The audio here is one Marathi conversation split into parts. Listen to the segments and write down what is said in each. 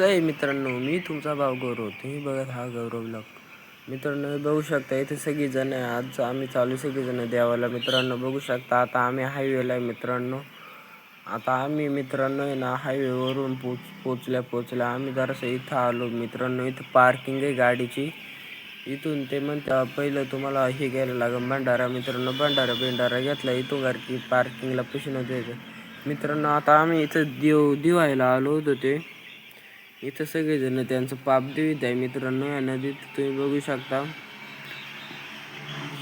कसं आहे मित्रांनो, मी तुमचा भाव गौरव. तुम्ही बघत हा गौरव ब्लॉग. मित्रांनो बघू शकता इथे सगळीजण आहे. आज आम्ही चालू सगळीजण देवाला. मित्रांनो बघू शकता आता आम्ही हायवेला आहे मित्रांनो. आता आम्ही मित्रांनो आहे ना हायवेवरून पोचल्या आम्ही जरासं इथं आलो मित्रांनो. इथं पार्किंग आहे गाडीची. इथून ते म्हणता पहिलं तुम्हाला हे घ्यायला लागेल भंडारा. मित्रांनो भंडारा घेतला इथून की पार्किंगला पैसे द्यायचं. मित्रांनो आता आम्ही इथं दिवायला आलो होतो. ते इथं सगळेजण त्यांचं पाप देवीत आहे मित्रांनो. या नदीत तुम्ही बघू शकता,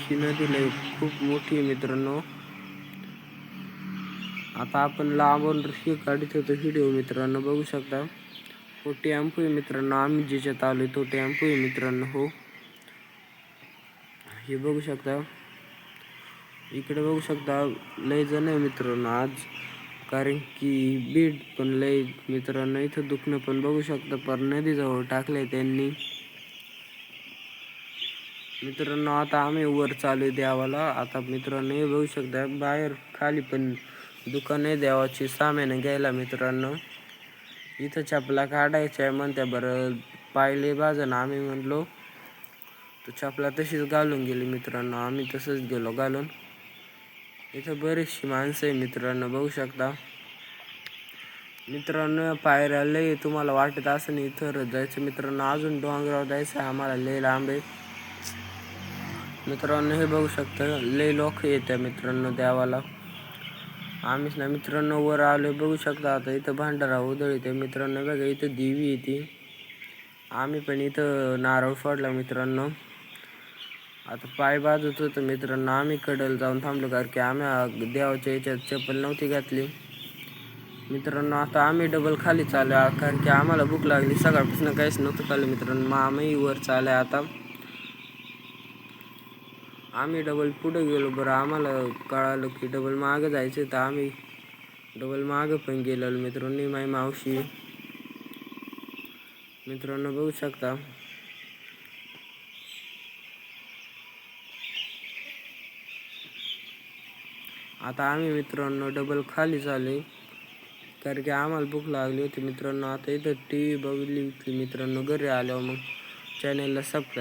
ही नदी लई खूप मोठी आहे मित्रांनो. आता आपण लांबून हे काढत होतो व्हिडिओ मित्रांनो. बघू शकता तो टेम्पो आहे मित्रांनो. आम्ही ज्याच्यात आलोय तो टेम्पो आहे मित्रांनो. हो हे बघू शकता, इकडे बघू शकता लय जण आहे मित्रांनो आज. कारण की बीड पण लय मित्रांनो. इथं दुखणं पण बघू शकता पर नदीजवळ टाकलंय त्यांनी मित्रांनो. आता आम्ही वर चालू देवाला. आता मित्रांनो हे बघू शकता बाहेर खाली पण दुकान आहे देवाची सामान घ्यायला मित्रांनो. इथं चपला काढायच्या आहे म्हणत्या. बरं पायले बाजून आम्ही म्हणलो तर चपला तशीच घालून गेली मित्रांनो. आम्ही तसंच गेलो घालून. इथं बरीचशी माणसं आहे मित्रांनो बघू शकता मित्रांनो. पायऱ्या लय तुम्हाला वाटत असं इथं जायचं मित्रांनो. अजून डोंगरावर जायचं आम्हाला लय लांब आहे मित्रांनो. हे बघू शकता लय लोक येत्या मित्रांनो देवाला. आम्हीच ना मित्रांनो वर आलोय बघू शकता. आता इथं भंडारा उधळीते मित्रांनो. बघा इथं देवी येते. आम्ही पण इथं नारळ फोडला मित्रांनो. आता पाय बाजूच होतं मित्रांनो. आम्ही कडल जाऊन थांबलो कारण की आम्ही देवाच्या याच्यात चप्पल नव्हती घातली मित्रांनो. आता आम्ही डबल खाली चालू कारण की आम्हाला भूक लागली. सकाळपासून काहीच नव्हतं खाल्लं मित्रांनो. मग आम्ही वर चालू आता. आम्ही डबल पुढे गेलो. बरं आम्हाला कळालं की डबल मागं जायचं तर आम्ही डबल मागं पण गेलो मित्रांनो. माझी मावशी मित्रांनो बघू शकता. आता आम्ही मित्रांनो डबल खाली चालू कारण की आम्हाला भूक लागली होती मित्रांनो. आता इथं TV बघितली मित्रांनो. घरी आल्यावर मग चॅनलला सबस्क्राईब